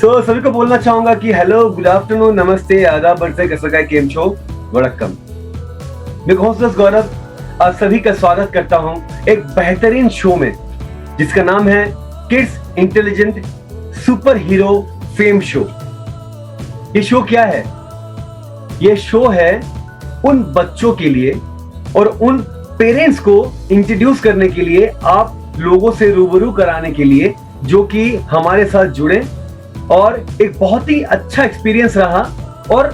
सभी को बोलना चाहूंगा कि हेलो, गुड आफ्टरनून, नमस्ते, आदाब, बरसे कसरगाय केम छो, वड़क्कम। मैं होस्ट गौरव आप सभी का स्वागत करता हूं एक बेहतरीन शो में जिसका नाम है kids intelligent super hero fame show. ये शो क्या है? ये शो है उन बच्चों के लिए और उन पेरेंट्स को इंट्रोड्यूस करने के लिए, आप लोगों से रूबरू कराने के लिए, जो कि हमारे साथ जुड़े और एक बहुत ही अच्छा एक्सपीरियंस रहा और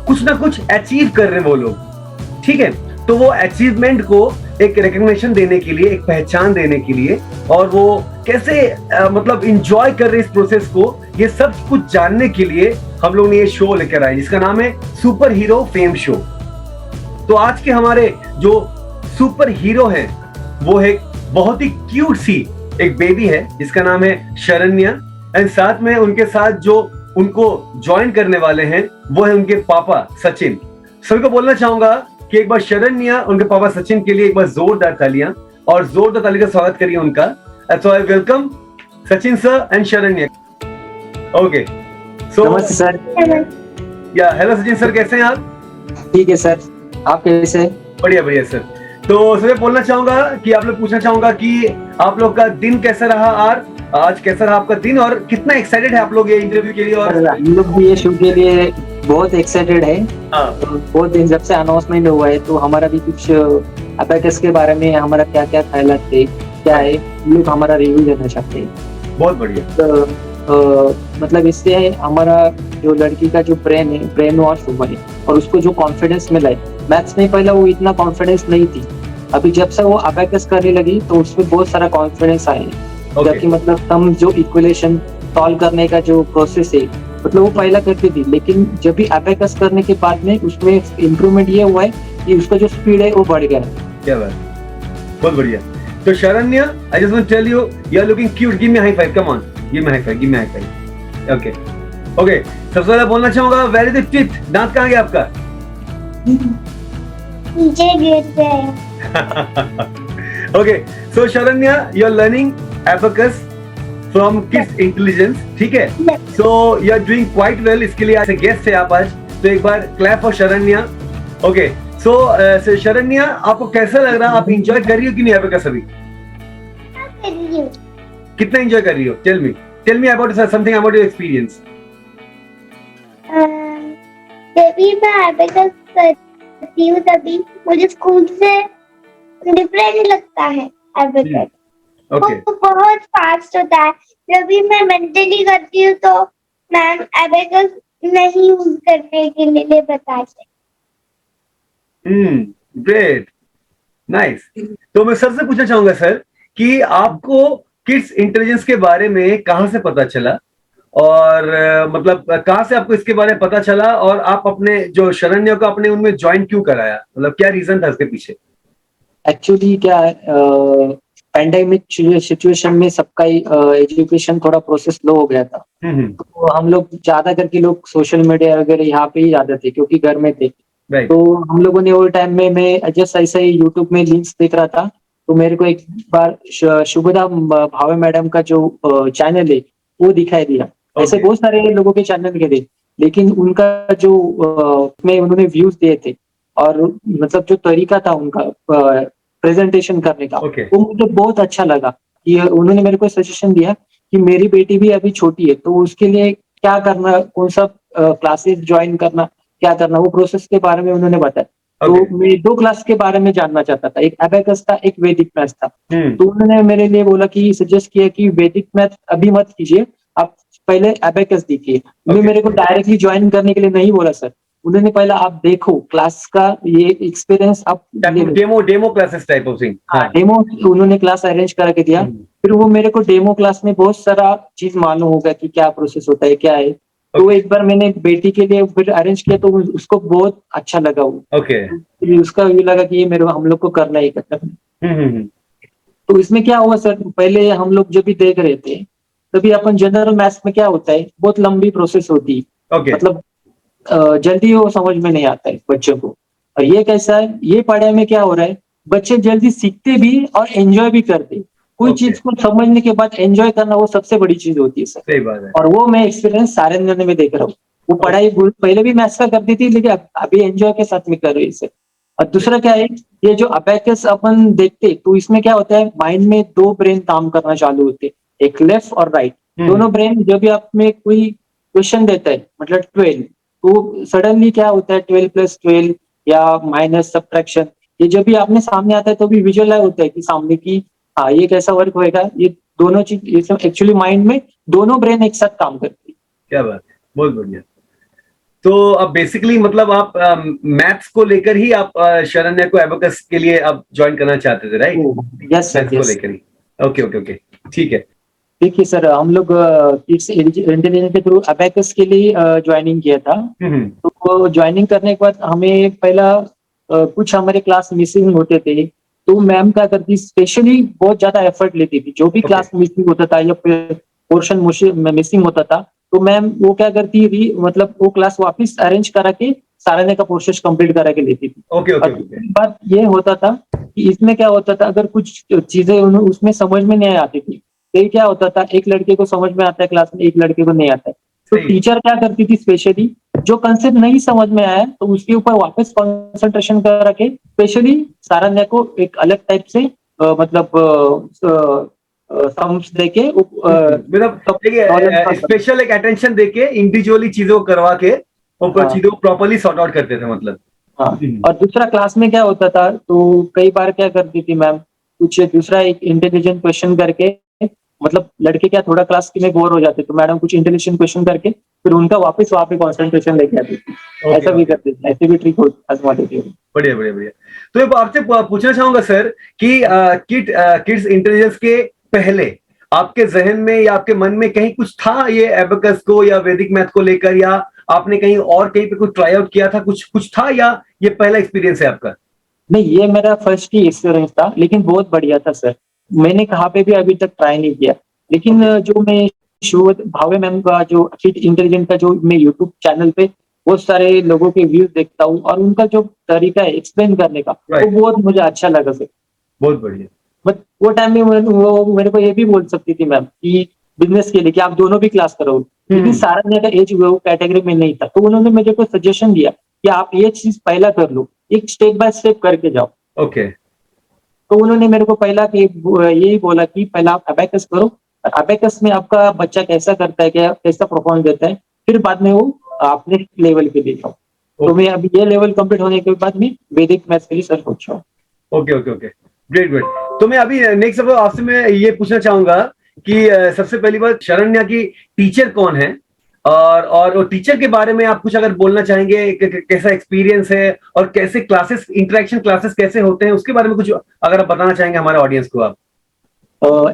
कुछ ना कुछ अचीव कर रहे हैं वो लोग। ठीक है, तो वो अचीवमेंट को एक रिकग्निशन देने के लिए, एक पहचान देने के लिए, और वो कैसे मतलब इंजॉय कर रहे इस प्रोसेस को, ये सब कुछ जानने के लिए हम लोग ने ये शो लेकर आए जिसका नाम है सुपर हीरो फेम शो। तो आज के हमारे जो सुपर हीरो हैं वो है बहुत ही क्यूट सी एक बेबी है जिसका नाम है शरण्या, एंड साथ में उनके साथ जो उनको ज्वाइन करने वाले हैं वो है उनके पापा सचिन। सभी को बोलना चाहूंगा कि एक बार शरण्या उनके पापा सचिन के लिए एक बार जोरदार तालियां और जोरदार ताली का स्वागत करिए उनका। So I welcome Sachin sir and Sharanya. Okay, so नमस्ते सर। या हेलो सचिन सर, कैसे हैं आप? ठीक है सर, आप कैसे हैं? बढ़िया बढ़िया सर। तो सर बोलना चाहूंगा कि आप लोग पूछना चाहूंगा कि आप लोग का दिन कैसा रहा, आज कैसा रहा आपका दिन, और कितना एक्साइटेड है आप लोग ये इंटरव्यू के लिए? और हम लोग भी ये शो के लिए बहुत एक्साइटेड है। हाँ, तो बहुत दिन जब से अनाउंसमेंट हुआ है तो हमारा भी कुछ अबैकस के बारे में हमारा क्या क्या ख्याल थे, क्या है, लोग हमारा रिव्यू देना चाहते हैं। बहुत बढ़िया। तो मतलब इससे हमारा जो लड़की का जो ब्रेन वॉश हुआ है और उसको जो कॉन्फिडेंस मिला है, मैथ्स में पहले वो इतना कॉन्फिडेंस नहीं थी, अभी जब से वो अबैकस करने लगी तो उसमें बहुत सारा कॉन्फिडेंस आया है। जबकि मतलब हम जो इक्वेशन सॉल्व करने का जो प्रोसेस है, मतलब वो पहला करती थी, लेकिन जब भी अबैकस करने के बाद में उसमें इम्प्रूवमेंट ये हुआ है कि उसका जो स्पीड है वो बढ़ गया है। क्या बात, बहुत बढ़िया। तो Sharanya, I just want to tell you you are looking cute, give me high five, come on, give me high five, give me high five. Okay okay, सबसे पहले बोलना चाहूंगा वेयर इज द टीथ, दांत कहाँ गया आपका? नीचे गिर गया। Okay, so Sharanya, you are learning abacus from kids intelligence, ठीक है? So you are doing quite well. इसके लिए आज गेस्ट है आप आज, तो एक बार clap for Sharanya. Okay, so Sharanya, आपको कैसा लग रहा है? आप एंजॉय कर रही हो कि नहीं एबेकस अभी? कितना एंजॉय कर रही हो? Tell me about something about your experience. जब भी मैं एबेकस करती हूँ तभी मुझे स्कूल से डिफरेंट लगता है एबेकस। ओके, वो बहुत फास्ट होता है। जब भी मैं मेंटली करती हूँ तो मैम एबेकस नहीं यूज करने के लिए बताते। Great, nice. तो मैं सर से पूछना चाहूंगा सर कि आपको किड्स इंटेलिजेंस के बारे में कहाँ से पता चला, और मतलब कहाँ से आपको इसके बारे में पता चला, और आप अपने जो शरण्या को अपने उनमें ज्वाइन क्यों कराया, मतलब क्या रीजन था इसके पीछे? एक्चुअली क्या है, पैंडेमिक सिचुएशन में सबका ही एजुकेशन थोड़ा प्रोसेस स्लो हो गया था। तो हम लोग ज्यादा करके लोग सोशल मीडिया वगैरह यहाँ पे ही ज्यादा थे क्योंकि घर में थे। Right. तो हम लोगों ने वो टाइम में मैं जस्ट ऐसा ही यूट्यूब में लिंक्स देख रहा था, तो मेरे को एक बार शुभदा भावे मैडम का जो चैनल है वो दिखाई दिया। ऐसे बहुत सारे लोगों के चैनल के थे, लेकिन उनका जो में उन्होंने व्यूज दिए थे और मतलब जो तरीका था उनका प्रेजेंटेशन करने का, वो मुझे बहुत अच्छा लगा। कि उन्होंने मेरे को सजेशन दिया कि मेरी बेटी भी अभी छोटी है तो उसके लिए क्या करना, कौन सा क्लासेस ज्वाइन करना, क्या करना, वो प्रोसेस के बारे में उन्होंने बताया। तो मैं 2 क्लास के बारे में जानना चाहता था, एक अबैकस था, एक वैदिक मैथ था। तो उन्होंने मेरे लिए बोला कि सजेस्ट किया कि वैदिक मैथ अभी मत कीजिए, आप पहले अबैकस देखिए। मेरे को डायरेक्टली ज्वाइन करने के लिए नहीं बोला सर, उन्होंने पहले आप देखो क्लास का ये एक्सपीरियंस, आप demo classes type of thing. हाँ, डेमो उन्होंने क्लास अरेंज करके दिया। फिर वो मेरे को डेमो क्लास में बहुत सारा चीज मालूम होगा कि क्या प्रोसेस होता है, क्या है। तो एक बार मैंने बेटी के लिए फिर अरेंज किया तो उसको बहुत अच्छा लगा वो। फिर उसका ये लगा कि ये मेरे हम लोग को करना ही करना। तो इसमें क्या हुआ सर, पहले हम लोग जब भी देख रहे थे तभी अपन जनरल मैथ्स में क्या होता है, बहुत लंबी प्रोसेस होती है। मतलब जल्दी वो समझ में नहीं आता है बच्चों को। और ये कैसा है, ये पढ़ाई में क्या हो रहा है, बच्चे जल्दी सीखते भी और एंजॉय भी करते। कोई Okay. चीज को समझने के बाद एंजॉय करना वो सबसे बड़ी चीज होती है सर। सही बात है। और वो मैं एक्सपीरियंस सारण्य में देख रहा हूँ। वो पढ़ाई पहले भी मैथ्स का करती थी, लेकिन अभी एंजॉय के साथ में कर रही है सर। और दूसरा क्या है, ये जो अबेकस अपन देखते तो इसमें क्या होता है, माइंड में दो ब्रेन काम करना चालू होते, एक लेफ्ट और राइट। दोनों ब्रेन जब भी आप में कोई क्वेश्चन देता है, मतलब 12, तो सडनली क्या होता है 12+12 या माइनस सब्ट्रैक्शन, ये जब भी आपने सामने आता है तो भी विजुअलाइज होता है कि सामने की हाँ ये कैसा वर्क होएगा। ये दोनों चीज, ये सब एक्चुअली माइंड में दोनों ब्रेन एक साथ काम करती है। क्या बात है, बहुत बढ़िया। तो अब बेसिकली मतलब आप मैथ्स को लेकर ही आप शरण्या को एबेकस के लिए आप ज्वाइन करना चाहते थे, राइट? यस सर, मैथ्स को यस। लेकर ही। ओके ओके ओके, ठीक है। देखिए सर, हम लोग किड्स इंटेलिजेंस के थ्रू अबेकस के लिए ज्वाइनिंग किया था। तो ज्वाइनिंग करने के बाद हमें पहला कुछ हमारे क्लास मिसिंग होते थे, तो मैम क्या करती, स्पेशली बहुत ज्यादा एफर्ट लेती थी। जो भी Okay. क्लास मिसिंग होता था या पोर्शन मिसिंग होता था, तो मैम वो क्या करती, मतलब वो क्लास वापस अरेंज करा के साराने का पोर्शन कंप्लीट करा के लेती थी। ओके ओके और ओके। दूसरी बात ये होता था कि इसमें क्या होता था, अगर कुछ चीजें उसमें समझ में नहीं आती थी, तो क्या होता था, एक लड़के को समझ में आता है क्लास में, एक लड़के को नहीं आता है। तो सही। टीचर क्या करती थी, स्पेशली जो कंसेप्ट नहीं समझ में आया तो उसके ऊपर वापस कंसंट्रेशन कर के स्पेशली सारण्य को एक अलग टाइप से मतलब सम्स देके मतलब देखिए स्पेशल एक अटेंशन देके इंडिविजुअली चीजों को करवा के और चीजों को प्रॉपर्ली सॉर्ट आउट करते थे मतलब। हाँ। और दूसरा क्लास में क्या होता था, तो कई बार क्या करती थी मैम, कुछ दूसरा एक इंटेलिजेंट क्वेश्चन करके, मतलब लड़के क्या थोड़ा क्लास में बोर हो जाते, तो मैडम कुछ इंटेलिजेंट क्वेश्चन करके फिर उनका वापस वहां पे कॉन्सेंट्रेशन लेके आती थी। ऐसा भी करते थे, ऐसे भी ट्रिक आजमाते थे। बढ़िया बढ़िया बढ़िया। तो अब आपसे पूछना चाहूंगा सर कि किड्स इंटेलिजेंस के पहले आपके जहन में या आपके मन में कहीं कुछ था ये एबेकस को या वैदिक मैथ को लेकर, या आपने कहीं और कहीं पे कुछ ट्राई आउट किया था, कुछ कुछ था, या ये पहला एक्सपीरियंस है आपका? नहीं, ये मेरा फर्स्ट ही एक्सपीरियंस था, लेकिन बहुत बढ़िया था सर। मैंने कहाँ पे भी अभी तक ट्राई नहीं किया, लेकिन जो मैं भावे मैम का जो किड इंटेलिजेंट का जो मैं यूट्यूब चैनल पे बहुत सारे लोगों के व्यूज देखता हूँ, और उनका जो तरीका है एक्सप्लेन करने का, वो बहुत मुझे अच्छा लगा सर। बहुत बढ़िया। बट वो टाइम में वो मेरे को ये भी बोल सकती थी मैम कि बिजनेस के लिए कि आप दोनों भी क्लास करो, लेकिन सारण्य का एज वो कैटेगरी में नहीं था, तो उन्होंने मुझे को सजेशन दिया कि आप ये चीज पहला कर लो, एक स्टेप बाय स्टेप करके जाओ। ओके। तो उन्होंने मेरे को पहला यही बोला कि पहला आप अबेकस करो, अबेकस में आपका बच्चा कैसा करता है, क्या कैसा परफॉर्म देता है, फिर बाद में वो आप नेक्स्ट लेवल पे ले जाओ। तो मैं अभी ये लेवल कंप्लीट होने के बाद में वैदिक मैथ्स के लिए सर्च सोच रहा हूँ। Okay okay okay, great great. तो मैं अभी नेक्स्ट आपसे मैं ये पूछना चाहूंगा कि सबसे पहली बात, शरण्या की टीचर कौन है, और टीचर के बारे में आप कुछ अगर बोलना चाहेंगे, कैसा एक्सपीरियंस है और कैसे क्लासेस, इंटरेक्शन क्लासेस कैसे होते हैं, उसके बारे में कुछ अगर आप बताना चाहेंगे हमारे ऑडियंस को आप।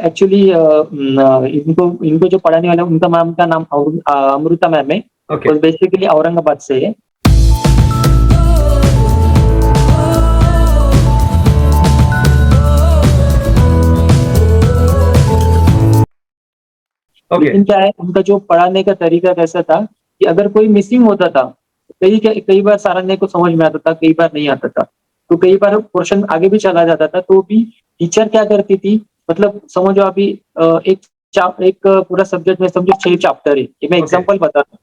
एक्चुअली इनको जो पढ़ाने वाला उनका मैम का नाम अमृता मैम है। Okay. बेसिकली औरंगाबाद से है। लेकिन क्या है, उनका जो पढ़ाने का तरीका कैसा था कि अगर कोई मिसिंग होता था, कई बार सारण्य को समझ में आता था, कई बार नहीं आता था, तो कई बार पोर्शन आगे भी चला जाता था, तो भी टीचर क्या करती थी, मतलब समझो अभी एक पूरा सब्जेक्ट में समझो 6 चैप्टर है, ये मैं एग्जांपल बता रहा हूँ।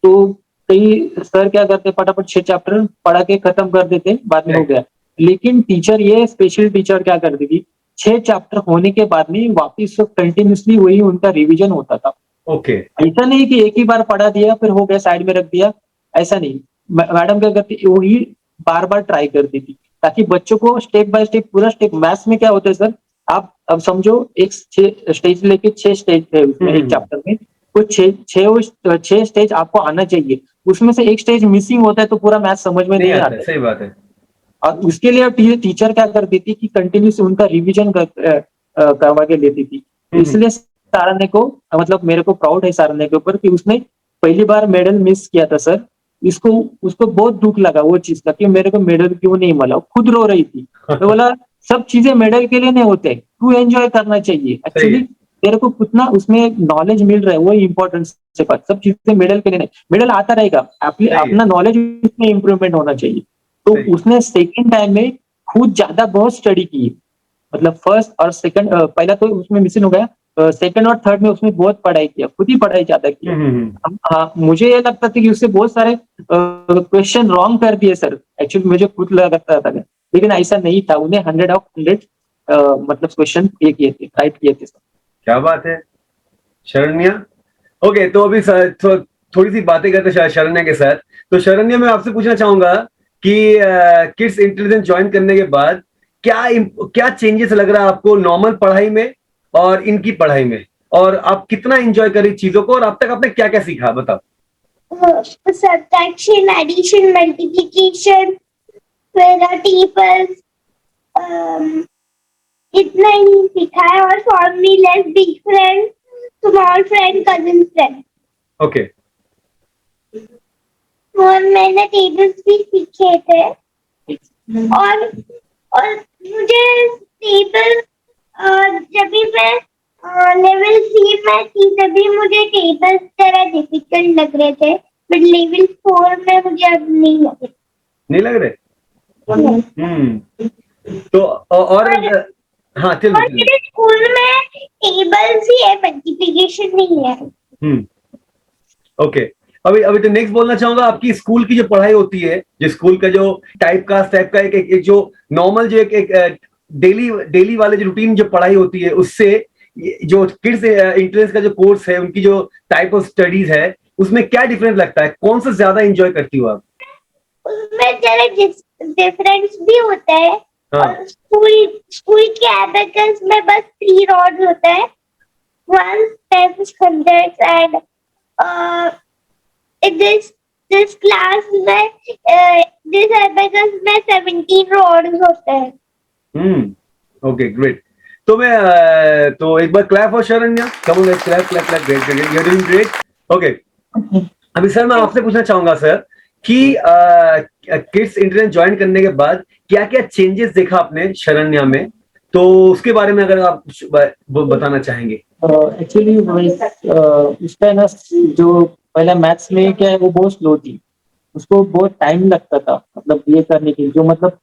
तो कई सर क्या करते, फटाफट 6 चैप्टर पढ़ा के खत्म कर देते, बाद में हो गया। लेकिन टीचर, ये स्पेशल टीचर क्या करती थी, 6 चैप्टर होने के बाद में वापिस कंटिन्यूसली वही उनका रिवीजन होता था। ओके। ऐसा नहीं कि एक ही बार पढ़ा दिया फिर हो गया साइड में रख दिया, ऐसा नहीं। मैडम क्या करती, वही बार बार ट्राई करती थी, ताकि बच्चों को स्टेप बाय स्टेप पूरा स्टेप। मैथ्स में क्या होता है सर, आप अब समझो एक स्टेज लेके 6 स्टेज है उसमें, एक चैप्टर में कुछ 6 स्टेज आपको आना चाहिए, उसमें से एक स्टेज मिसिंग होता है तो पूरा मैथ समझ में नहीं आता। सही बात है। और उसके लिए टीचर क्या करती थी कि कंटिन्यूस उनका रिवीजन करवा के लेती थी। इसलिए सारण्य को, मतलब मेरे को प्राउड है सारण्य के ऊपर कि उसने पहली बार मेडल मिस किया था सर। उसको बहुत दुख लगा वो चीज का कि मेरे को मेडल क्यों नहीं मिला, खुद रो रही थी। तो बोला सब चीजें मेडल के लिए नहीं होते, तू एंजॉय करना चाहिए। एक्चुअली तेरे को कितना उसमें नॉलेज मिल रहा है वो इम्पोर्टेंट से बात, सब चीजें मेडल के लिए नहीं। मेडल आता रहेगा, अपना नॉलेज उसमें इम्प्रूवमेंट होना चाहिए। तो उसने सेकेंड टाइम में खुद ज्यादा बहुत स्टडी की, मतलब फर्स्ट और सेकंड, पहला तो उसमें मिसिंग हो गया, सेकंड और थर्ड में उसने बहुत पढ़ाई किया, खुद ही पढ़ाई ज्यादा किया। हाँ, मुझे ये लगता था कि उससे बहुत सारे क्वेश्चन रॉन्ग कर दिए सर, एक्चुअली मुझे खुद लगता था, लेकिन ऐसा नहीं था, उन्हें 100 मतलब क्वेश्चन ये किए थे, राइट किए थे सर। क्या बात है शरण्या। ओके, तो अभी थोड़ी सी बातें करते शरण्या के साथ। तो शरण्या, मैं आपसे पूछना चाहूंगा कि किड्स इंटेलिजेंस ज्वाइन करने के बाद क्या चेंजेस लग रहा है आपको नॉर्मल पढ़ाई में और इनकी पढ़ाई में, और आप कितना एंजॉय करी चीजों को, और अब तक आपने क्या क्या सीखा बताओ। सब्ट्रैक्शन, एडिशन, मल्टीप्लिकेशन, फिर टेबल्स, इतना ही सीखा है, और formulas, big friend, small friend, cousin friend. Okay. और मैंने टेबल्स भी सीखे थे, और मुझे टेबल, जब भी मैं लेवल 3 में थी तभी मुझे टेबल्स जरा डिफिकल्ट लग रहे थे, बट लेवल 4 में मुझे अब नहीं लग रहे। तो और हाँ, चलो। और मेरे स्कूल में टेबल्स ही है, मल्टीप्लिकेशन नहीं है। ओके। अभी तो नेक्स्ट बोलना चाहूंगा, आपकी स्कूल की जो पढ़ाई होती है, जो स्कूल का जो टाइप का एक जो नॉर्मल जो एक डेली वाले जो रूटीन जो पढ़ाई होती है, उससे जो किड्स इंटेलिजेंस का जो कोर्स है, उनकी जो टाइप ऑफ स्टडीज है, उसमें क्या डिफरेंस लगता है, कौन सा ज्यादा एंजॉय करती हो आप? उसमें जरा डिफरेंस भी होता है। हाँ। और स्कूल के एबेकस में बस 3 रॉड्स होता है, 1 10 100 एंड this class में this abacus में 17 rods होते हैं। Okay, great. तो मैं तो एक बार clap for Sharanya, come on, clap clap clap, great great, you are doing great. Okay, अभी सर मैं आपसे पूछना चाहूंगा सर कि किड्स इंटेलिजेंस ज्वाइन करने के बाद क्या क्या चेंजेस देखा आपने शरण्या में, तो उसके बारे में अगर आप बताना चाहेंगे। एक्चुअली उसका ना जो पहला मैथ्स में क्या है, वो बहुत स्लो थी, उसको बहुत टाइम लगता था, मतलब ये करने के लिए, जो मतलब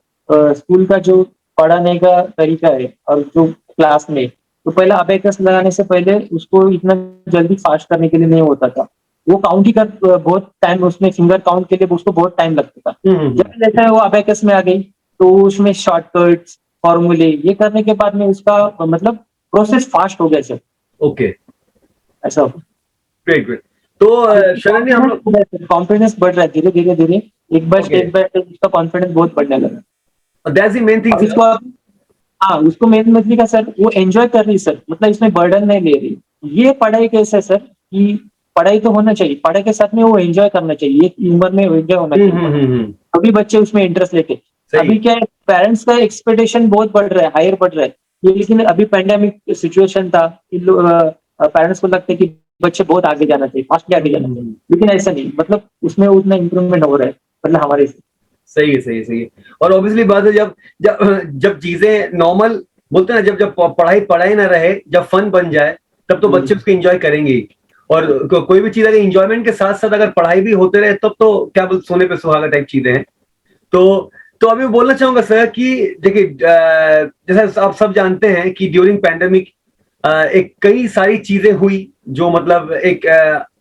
स्कूल का जो पढ़ाने का तरीका है और जो क्लास में, तो पहला अबेकस लगाने से पहले उसको इतना जल्दी फास्ट करने के लिए नहीं होता था, वो काउंट ही कर बहुत टाइम, उसमें फिंगर काउंट के लिए उसको बहुत टाइम लगता था। जब जैसा वो अबेकस में आ गई तो उसमें शॉर्टकट्स, फॉर्मूले ये करने के बाद में उसका मतलब प्रोसेस फास्ट हो गया सर। ओके, ऐसा ग्रेट ग्रेट। तो शरण्या, हम लोग कॉन्फिडेंस बढ़ रहा है धीरे धीरे धीरे, एक बार स्टेप बाय स्टेप उसका कॉन्फिडेंस बहुत बढ़ने लगा। That's the main thing. हाँ, उसको मेन मतलब का सर, वो एंजॉय कर रही सर, मतलब इसमें बर्डन नहीं ले रही। ये पढ़ाई कैसे सर कि पढ़ाई तो होना चाहिए, पढ़ाई के साथ में वो एंजॉय करना चाहिए, ये उम्र में एंजॉय होना चाहिए, अभी बच्चे उसमें इंटरेस्ट लेते। अभी क्या है, पेरेंट्स का एक्सपेक्टेशन बहुत बढ़ रहा है, हायर बढ़ रहा है ये, लेकिन अभी पैंडेमिक सिचुएशन था, पेरेंट्स को लगता है कि बच्चे बहुत आगे जाना चाहिए, फास्टली आगे जाना चाहिए, लेकिन ऐसा नहीं, मतलब उसमें उतना इम्प्रूवमेंट हो रहा है, मतलब हमारे से। सही है, सही है, सही है। और ऑब्वियसली बात है, जब जब जब चीजें नॉर्मल बोलते हैं ना, जब पढ़ाई ना रहे, जब फन बन जाए, तब तो बच्चे उसको एंजॉय करेंगे ही। और कोई भी चीज अगर एंजॉयमेंट के साथ साथ अगर पढ़ाई भी होते रहे, तब तो क्या बोलते, सोने पे सुहागा टाइप चीजें हैं। तो अभी बोलना चाहूंगा सर कि देखिए, जैसा आप सब जानते हैं कि ड्यूरिंग पैंडेमिक एक कई सारी चीजें हुई, जो मतलब एक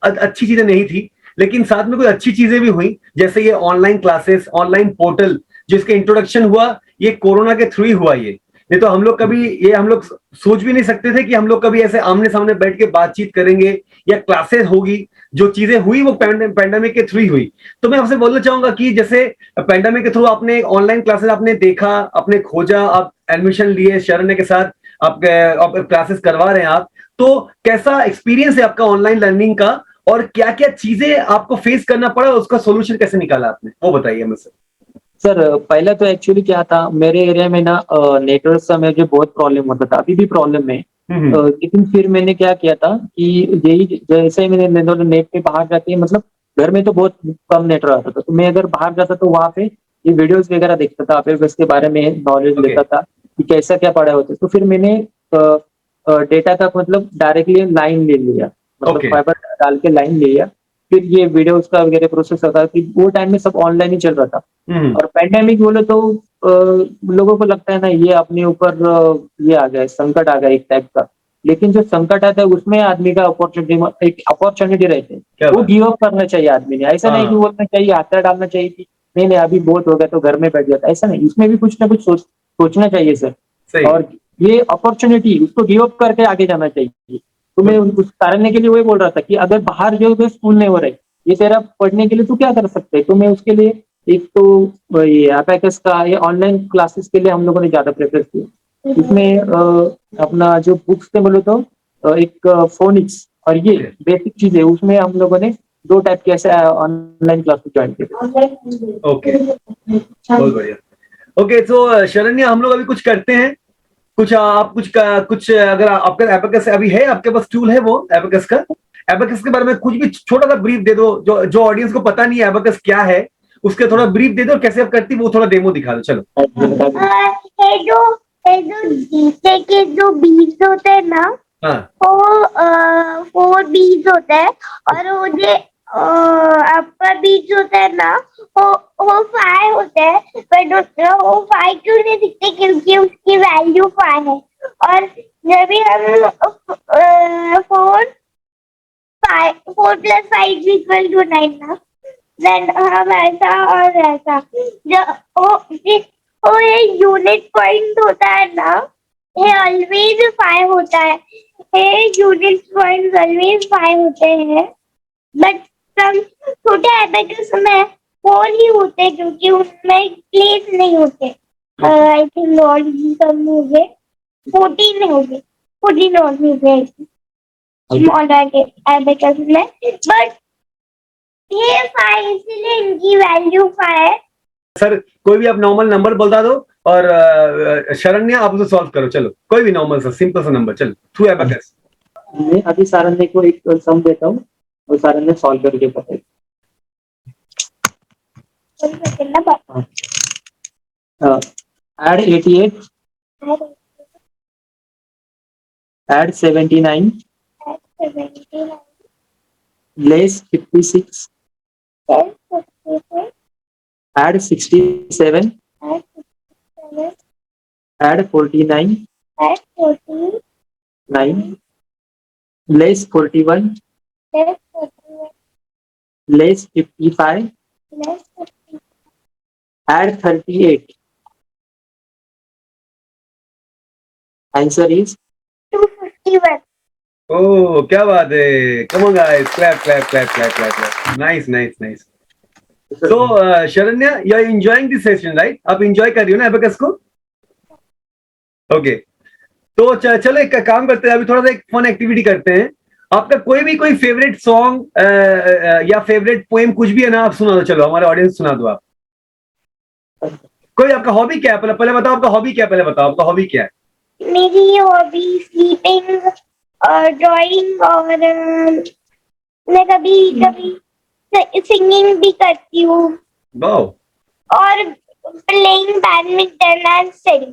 अच्छी चीजें नहीं थी, लेकिन साथ में कोई अच्छी चीजें भी हुई, जैसे ये ऑनलाइन क्लासेस, ऑनलाइन पोर्टल जिसका इंट्रोडक्शन हुआ, ये कोरोना के थ्रू ही हुआ। ये नहीं तो हम लोग सोच भी नहीं सकते थे कि हम लोग कभी ऐसे आमने सामने बैठ के बातचीत करेंगे या क्लासेस होगी। जो चीजें हुई वो पैंडेमिक के थ्रू ही हुई। तो मैं आपसे बोलना चाहूंगा कि जैसे पैंडेमिक के थ्रू आपने ऑनलाइन क्लासेस आपने देखा, आपने खोजा, आप एडमिशन लिए शरण्य के साथ, आप क्लासेस करवा रहे हैं आप, तो कैसा एक्सपीरियंस है आपका ऑनलाइन लर्निंग का, और क्या क्या चीजें आपको फेस करना पड़ा, उसका सोल्यूशन कैसे निकाला आपने, वो बताइए मुझसे। सर पहले तो एक्चुअली क्या था, मेरे एरिया में ना नेटवर्क का मुझे बहुत प्रॉब्लम होता था, अभी भी प्रॉब्लम है। लेकिन फिर मैंने क्या किया था कि यही जैसे ही मैंने नेट पे बाहर जाते, मतलब घर में तो बहुत कम नेटवर्क आता था, तो मैं अगर बाहर जाता तो वहां पे ये वीडियोस वगैरह देखता था, फिर उसके बारे में नॉलेज लेता था कि कैसा क्या पढ़ाई होती है। तो फिर मैंने डेटा का मतलब डायरेक्टली लाइन ले लिया, मतलब फाइबर डाल के लाइन ले लिया, फिर ये वीडियोस का वगैरह प्रोसेस होता है कि वो टाइम में सब ऑनलाइन ही चल रहा था। और पैंडेमिक बोले तो लोगों को लगता है ना ये अपने ऊपर ये आ गया, संकट आ गया एक टाइप का। लेकिन जो संकट आता है उसमें आदमी का अपॉर्चुनिटी रहते क्या हैं, वो बात। गिव अप करना चाहिए आदमी ने। ऐसा नहीं कि हाँ बोलना चाहिए, हाथ डालना चाहिए कि नहीं नहीं अभी बहुत हो गया तो घर में बैठ जाता, ऐसा नहीं। इसमें भी कुछ ना कुछ सोचना चाहिए सर। सही। और ये अपॉर्चुनिटी उसको गिव अप करके आगे जाना चाहिए। तो मैं उस कारण के लिए वही बोल रहा था कि अगर बाहर जो तो स्कूल नहीं हो रहे, ये तेरा पढ़ने के लिए तू क्या कर सकते है। तो मैं उसके लिए एक तो ये अबैकस का ये ऑनलाइन क्लासेस के लिए हम लोगों ने ज्यादा प्रेफर किया। इसमें अपना जो बुक्स थे बोलो तो एक फोनिक्स और ये बेसिक चीजें, उसमें हम लोगों ने 2 टाइप के ऐसे ऑनलाइन क्लासेस ज्वाइन किए। ओके, बहुत बढ़िया। ओके, तो शरण्या हम लोग अभी कुछ करते हैं, कुछ आप कुछ अगर आपका एबेकस अभी है, आपके पास टूल है वो एबेकस का, एबेकस के बारे में कुछ भी छोटा सा ब्रीफ दे दो, जो जो ऑडियंस को पता नहीं है एबेकस क्या है, उसके थोड़ा ब्रीफ दे दो, कैसे आप करती वो थोड़ा डेमो दिखा दो। चलो। ये जो जीते के जो बीज होते हैं ना, हाँ वो 4 बीज होते हैं, और वो जो आपका बीज होता है ना, वो 5 होते हैं। बट वो 5 क्यों नहीं दिखते, क्योंकि उसकी वैल्यू 5 है। और जब भी हम 4 + 5 = 9 ना, देन हम ऐसा और ऐसा जो वो ये यूनिट पॉइंट होता है ना, ये ऑलवेज 5 होता है। ये यूनिट पॉइंट ऑलवेज 5 होते हैं। बट हम छोटे एबेकस में 4 ही होते, क्योंकि उसमें प्लेस नहीं होते। आई थिंक और कम हो गए, 14 हो गए, 14 और हो गए स्मॉल एबेकस में। बट ये 5 इसलिए इनकी वैल्यू 5 है। सर, कोई भी आप नॉर्मल नंबर बता दो और शरण्या आप उसे सॉल्व करो। चलो, कोई भी नॉर्मल सा सिंपल सा नंबर, चलो, थ्रू एबेकस। मैं अभी सारण्य को एक सम देता हूँ और सारण्य सॉल्व करके बताए। add 88, add 79, less 56, add 67, add 49, 9, less 41, less 55, add 38. Answer is 251। ओह, क्या बात है, come on guys, clap clap clap clap clap, nice nice nice. So Sharanya, you are enjoying this session right? आप एंजॉय कर रही हो ना एबेकस को? ओके, तो चलो एक काम करते हैं, अभी थोड़ा सा एक फन एक्टिविटी करते हैं। आपका कोई फेवरेट सॉन्ग या फेवरेट पोएम कुछ भी है ना, आप सुना दो। चलो, हमारे ऑडियंस सुना दो आप। कोई आपका हॉबी क्या है? पहले बताओ आपका हॉबी क्या है, पहले बताओ आपका हॉबी क्या है। मेरी हॉबी स्लीपिंग और ड्राइंग, और मैं कभी कभी सिंगिंग भी करती हूँ, वाओ, और playing badminton and study.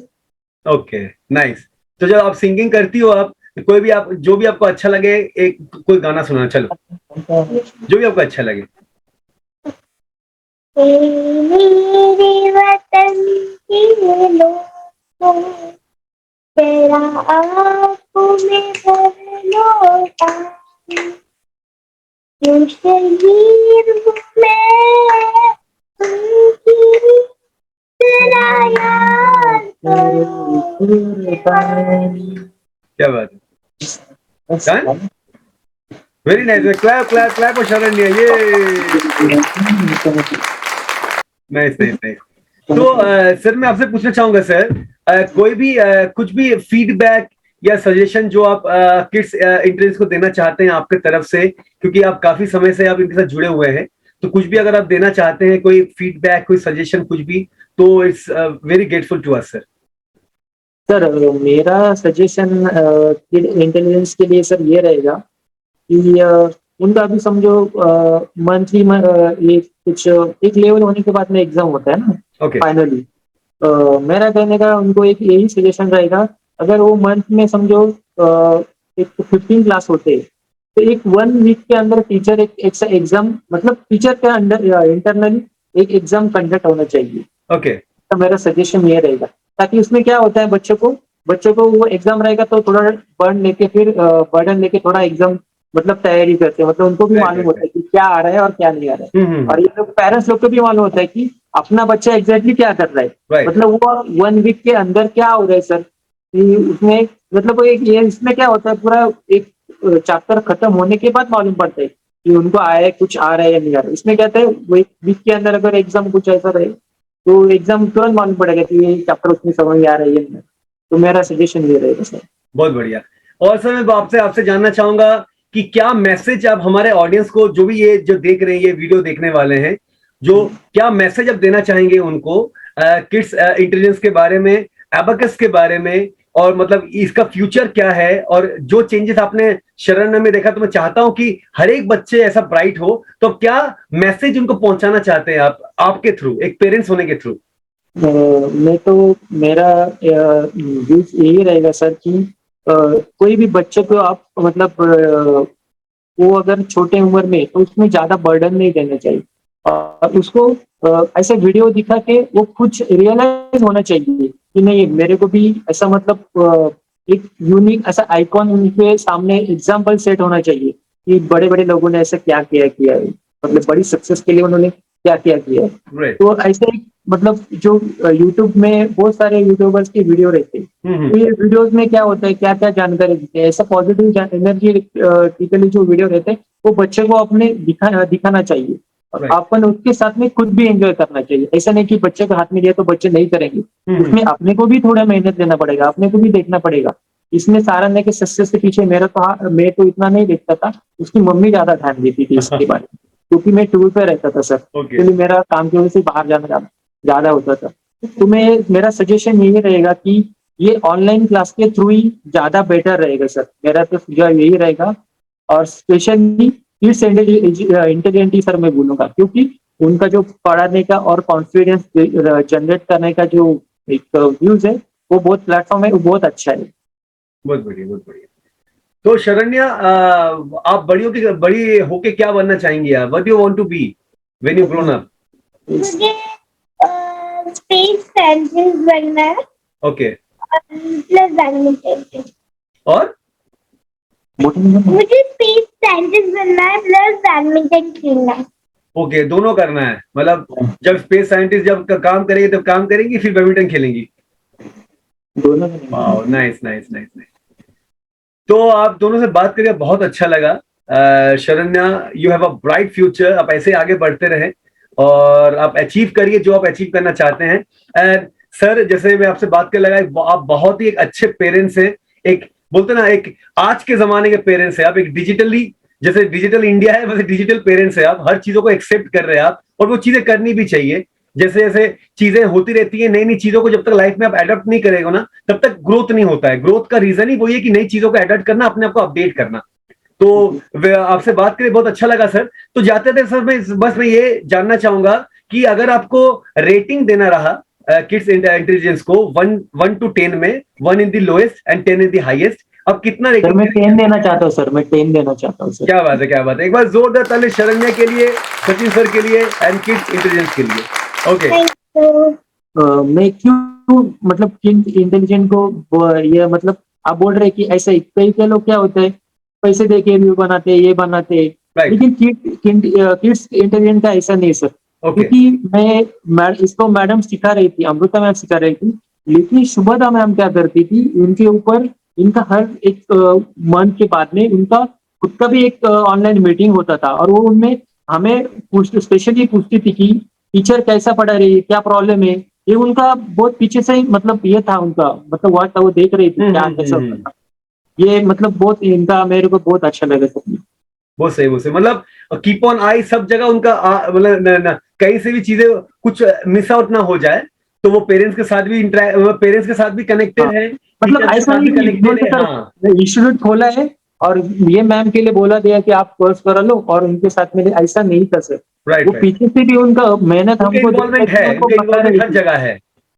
Okay, nice. तो जब आप सिंगिंग करती हो, आप कोई भी आप जो भी आपको अच्छा लगे, एक कोई गाना सुना, चलो, जो भी आपको अच्छा लगे। मेरे वतन के लोगों, तेरा आँखों में भर लो पानी, क्यों शहीद हूँ मैं उनकी, तेरा याद करो। क्या बात है, very nice, clap clap clap और शरण्या, ये नाइस नाइस नाइस। तो सर, मैं आपसे पूछना चाहूंगा सर, कोई भी कुछ भी फीडबैक या सजेशन जो आप किड्स इंटरेस्ट को देना चाहते हैं आपके तरफ से, क्योंकि आप काफी समय से आप इनके साथ जुड़े हुए हैं, तो कुछ भी अगर आप देना चाहते हैं, कोई फीडबैक, कोई सजेशन, कुछ भी, तो it's very grateful to us sir. Sir मेरा सजेशन इंटेलिजेंस के लिए सर ये रहेगा कि उनका अभी समझो मंथली ये कुछ एक लेवल होने के बाद में एग्जाम होता है ना, ओके, फाइनली। मेरा कहने का उनको एक यही सजेशन रहेगा, अगर वो मंथ में समझो एक 15 क्लास होते हैं, तो एक 1 वीक के अंदर टीचर एक एग्जाम, मतलब टीचर के अंडर इंटरनली एक एग्जाम कंडक्ट होना चाहिए। ओके, तो मेरा सजेशन ये रहेगा, ताकि उसमें क्या होता है बच्चों को वो एग्जाम रहेगा तो थोड़ा बर्डन लेके थोड़ा एग्जाम मतलब तैयारी करते हैं, मतलब उनको भी Right, मालूम right, होता है कि क्या आ रहा है और क्या नहीं आ रहा है। हम्म। और ये लोग पेरेंट्स लोग को भी मालूम होता है कि अपना बच्चा एग्जैक्टली क्या कर रहा है, Right. मतलब वो 1 वीक के अंदर क्या हो रहा है सर, कि उसमें मतलब वो एक ये इसमें क्या होता है, पूरा एक चैप्टर खत्म होने के बाद मालूम पड़ता है कि उनको आया है, कुछ आ रहा है या नहीं आ रहा है। इसमें कहते हैं वो 1 वीक के अंदर अगर एग्जाम कुछ ऐसा रहे तो एग्जाम तुरंत मालूम पड़ेगा कि ये चैप्टर उसमें समझ में आ रहा है या नहीं। तो मेरा सजेशन ये रहेगा सर। बहुत बढ़िया। और सर मैं आपसे जानना चाहूंगा कि क्या मैसेज आप हमारे ऑडियंस को, जो भी ये जो देख रहे हैं, ये वीडियो देखने वाले हैं, जो क्या मैसेज आप देना चाहेंगे उनको किड्स इंटेलिजेंस के बारे में, एबाकस के बारे में, और मतलब इसका फ्यूचर क्या है, और जो चेंजेस आपने शरण में देखा, तो मैं चाहता हूं कि हर एक बच्चे ऐसा ब्राइट हो, तो क्या मैसेज उनको पहुंचाना चाहते हैं आप आपके थ्रू, एक पेरेंट्स होने के थ्रू? मेरा व्यूज यही रहेगा सर कि कोई भी बच्चे को आप मतलब वो अगर छोटे उम्र में तो उसमें ज्यादा बर्डन नहीं देना चाहिए, और उसको ऐसे वीडियो दिखा के वो कुछ रियलाइज होना चाहिए कि नहीं मेरे को भी ऐसा मतलब एक यूनिक ऐसा आइकॉन उनके सामने एग्जाम्पल सेट होना चाहिए कि बड़े बड़े लोगों ने ऐसा क्या किया है, मतलब बड़ी सक्सेस के लिए उन्होंने क्या किया है। Right. तो ऐसे मतलब जो यूट्यूब में बहुत सारे यूट्यूबर्स की वीडियो रहते हैं, तो ये वीडियोस में क्या होता है, क्या क्या जानकारी देते हैं, ऐसा पॉजिटिव एनर्जी टिकली जो वीडियो रहते हैं वो बच्चे को अपने दिखाना चाहिए, और Right. अपन उसके साथ में खुद भी एंजॉय करना चाहिए। ऐसा नहीं कि बच्चे को हाथ में दिया तो बच्चे नहीं करेंगे, उसमें अपने को भी थोड़ा मेहनत देना पड़ेगा, अपने को भी देखना पड़ेगा। इसमें सारा ने के सक्सेस के पीछे मैं तो इतना नहीं देखता था, उसकी मम्मी ज्यादा ध्यान देती थी इसके बारे में, क्योंकि मैं टूर पे रहता था सर, क्योंकि मेरा काम की वजह से बाहर जाना ज्यादा होता था। तो मेरा सजेशन यही रहेगा कि ये ऑनलाइन क्लास के थ्रू ही ज्यादा बेटर रहेगा सर, मेरा तो सुझाव यही रहेगा। और स्पेशली किड्स इंटेलिजेंट सर मैं बोलूंगा, क्योंकि उनका जो पढ़ाने का और कॉन्फिडेंस जनरेट करने का जो एक व्यूज है, वो बहुत प्लेटफॉर्म है, वो बहुत अच्छा है। बहुत बढ़िया, बहुत बढ़िया। तो शरण्या, आप बड़ी होके क्या बनना चाहेंगी? आप what you want to be when you grown up? मुझे स्पेस साइंटिस्ट बनना है, ओके। Plus badminton. और मुझे स्पेस साइंटिस्ट बनना है प्लस बैडमिंटन खेलना है। ओके, दोनों करना है, मतलब जब स्पेस साइंटिस्ट जब काम करेंगे तब काम करेंगी, फिर बैडमिंटन खेलेंगी। दोनों wow, nice nice nice nice. तो आप दोनों से बात करके बहुत अच्छा लगा। Sharanya, you have a bright future, आप ऐसे आगे बढ़ते रहें और आप अचीव करिए जो आप अचीव करना चाहते हैं। एंड सर, जैसे मैं आपसे बात कर लगा, आप बहुत ही एक अच्छे पेरेंट्स हैं, एक बोलते ना एक आज के जमाने के पेरेंट्स हैं आप, एक डिजिटली, जैसे डिजिटल इंडिया है वैसे डिजिटल पेरेंट्स है आप, हर चीजों को एक्सेप्ट कर रहे हैं आप, और वो चीजें करनी भी चाहिए। जैसे जैसे चीजें होती रहती है, नई नई चीजों को जब तक लाइफ में आप एडॉप्ट नहीं करेगा ना, तब तक ग्रोथ नहीं होता है। ग्रोथ का रीजन ही वही है कि नई चीजों को एडॉप्ट करना, अपने आप को अपडेट करना। तो आपसे बात करके बहुत अच्छा लगा सर। तो जाते थे सर, मैं ये जानना चाहूंगा कि अगर आपको रेटिंग देना रहा किड्स इंटेलिजेंस को 1 to 10 में, 1 in the lowest and 10 in the highest, अब कितना सर रेटिंग? मैं 10 देना चाहता हूँ सर, मैं 10 देना चाहता हूँ सर। क्या बात है, क्या बात है। एक बार जोरदार ताली शरण्या के लिए, सचिन सर के लिए एंड किड्स इंटेलिजेंस के लिए। ओके। मैं क्यों मतलब इंटेलिजेंट को ये मतलब आप बोल रहे कि ऐसे ही कई लोग क्या होते हैं, पैसे देके व्यू बनाते ये बनाते, Right. लेकिन किड्स इंटेलिजेंट का ऐसा नहीं सर। ओके। क्योंकि इसको मैडम सिखा रही थी, अमृता मैम सिखा रही थी, लेकिन शुभदा मैम क्या करती थी, उनके ऊपर इनका हर एक मंथ के बाद में उनका खुद का भी एक ऑनलाइन मीटिंग होता था, और वो उनमें हमें स्पेशली पूछती थी कि टीचर कैसा पढ़ा रही है, क्या प्रॉब्लम है। ये उनका बहुत पीछे से ही मतलब ये था उनका, मतलब वहाँ था, वो देख रही थी क्या कैसा होता था। ये मतलब बहुत इनका मेरे को बहुत अच्छा लगा सब। वो सही, वो सही, मतलब कीप ऑन आई सब जगह उनका, मतलब कहीं से भी चीजें कुछ मिस आउट ना हो जाए, तो वो पेरेंट्स के साथ भी पेरेंट्स के साथ भी कनेक्टेड है, मतलब टीचर्स के ऐसा साथ भी नहीं कनेक्टेड है। हाँ, कि इंस्टीट्यूट खोला है और ये मैम के लिए बोला दिया कि आप कोर्स करा लो और उनके साथ में, ऐसा नहीं था सर। राइट वो राइट। पीछे से भी उनका मेहनत उनका हमको इन्वॉल्वमेंट है, उनको उनका बता इन्वॉल्वमेंट रही हर थी। जगह है।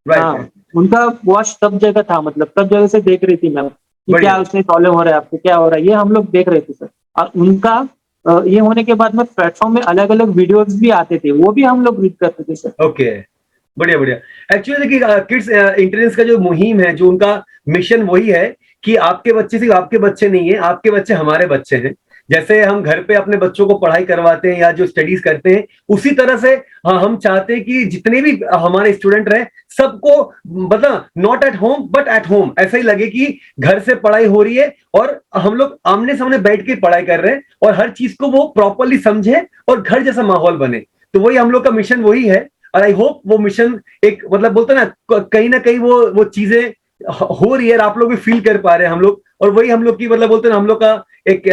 राइट हाँ, राइट। उनका वॉच सब जगह था, मतलब सब जगह से देख रही थी मैम कि क्या बढ़िया। उसमें प्रॉब्लम हो रहा है, आपको क्या हो रहा है, ये हम लोग देख रहे थे सर। और उनका ये होने के बाद में प्लेटफॉर्म में अलग अलग वीडियोस भी आते थे, वो भी हम लोग रीड करते थे सर। ओके। बढ़िया बढ़िया। एक्चुअली देखिए किड्स इंटेलिजेंस का जो मुहिम है, जो उनका मिशन वही है कि आपके बच्चे सिर्फ आपके बच्चे नहीं है, आपके बच्चे हमारे बच्चे हैं। जैसे हम घर पे अपने बच्चों को पढ़ाई करवाते हैं या जो स्टडीज करते हैं, उसी तरह से हाँ, हम चाहते हैं कि जितने भी हमारे स्टूडेंट रहे सबको मतलब not at home but at home ऐसा ही लगे कि घर से पढ़ाई हो रही है और हम लोग आमने सामने बैठ के पढ़ाई कर रहे हैं और हर चीज को वो प्रॉपरली समझे और घर जैसा माहौल बने। तो वही हम लोग का मिशन वही है और आई होप वो मिशन एक मतलब बोलते ना कहीं ना कहीं वो चीजें हो रही है और आप लोग भी फील कर पा रहे हैं हम लोग। और वही हम लोग की मतलब बोलते हैं ना हम लोग का एक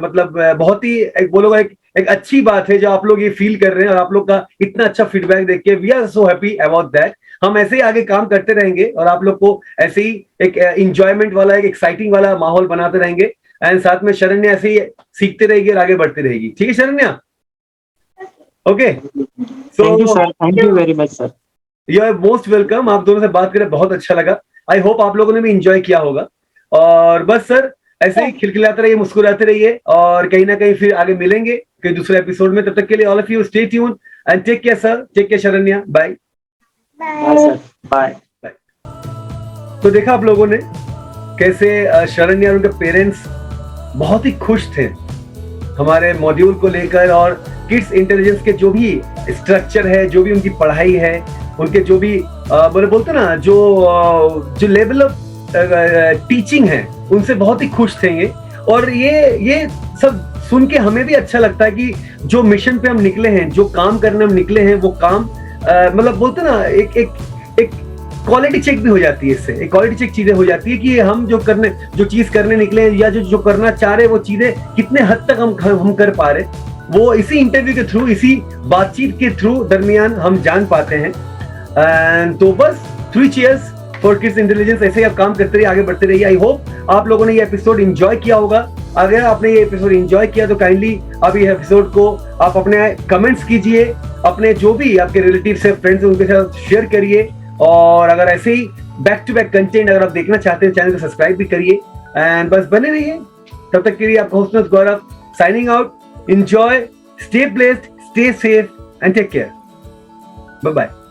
मतलब बहुत ही एक बोलोगा एक अच्छी बात है जो आप लोग ये फील कर रहे हैं और आप लोग का इतना अच्छा फीडबैक देख के we are so happy about that. हम ऐसे ही आगे काम करते रहेंगे और आप लोग को ऐसे ही एक इंजॉयमेंट वाला एक एक्साइटिंग वाला माहौल बनाते रहेंगे एंड साथ में शरण्या ऐसे ही सीखते रहेगी और आगे बढ़ती रहेगी। ठीक है Sharanya? Okay thank you sir, thank you very much sir. You are most welcome. आप दोनों से बात करके बहुत अच्छा लगा। आई होप आप लोगों ने भी इंजॉय किया होगा और बस सर ऐसे ही खिलखिलाते रहिए, मुस्कुराते रहिए और कहीं ना कहीं फिर आगे मिलेंगे कई दूसरे एपिसोड में। तब तक के लिए all of you stay tune and take care sir, take care Sharanya, bye bye sir, bye. तो देखा आप लोगों ने कैसे शरण्या और उनके पेरेंट्स बहुत ही खुश थे हमारे मॉड्यूल को लेकर और किड्स इंटेलिजेंस के जो भी स्ट्रक्चर है, जो भी उनकी पढ़ाई है, उनके जो भी बोलते ना जो लेवल ऑफ टीचिंग है उनसे बहुत ही खुश थे ये। और ये सब सुन के हमें भी अच्छा लगता है कि जो मिशन पे हम निकले हैं, जो काम करने हम निकले हैं, वो काम मतलब बोलते ना एक क्वालिटी चेक भी हो जाती है इससे, एक क्वालिटी चेक चीजें हो जाती है कि हम जो चीज करने निकले हैं या जो करना चाह रहे हैं वो चीजें कितने हद तक हम कर पा रहे, वो इसी इंटरव्यू के थ्रू, इसी बातचीत के थ्रू दरमियान हम जान पाते हैं। तो बस 3 चीयर्स फॉर किड्स इंटेलिजेंस। ऐसे ही आप काम करते रहिए, आगे बढ़ते रहिए। आई होप आप लोगों ने ये एपिसोड एंजॉय किया होगा। अगर आपने ये एपिसोड एंजॉय किया तो काइंडली आप ये एपिसोड को आप अपने कमेंट्स कीजिए, अपने जो भी आपके रिलेटिव्स है, फ्रेंड्स है, उनके साथ शेयर करिए। और अगर ऐसे ही बैक टू बैक कंटेंट अगर आप देखना चाहते हैं चैनल को सब्सक्राइब भी करिए एंड बस बने रहिए। तब तक के लिए आपका host Gaurav signing out. Enjoy, stay blessed, stay safe and take care. Bye bye.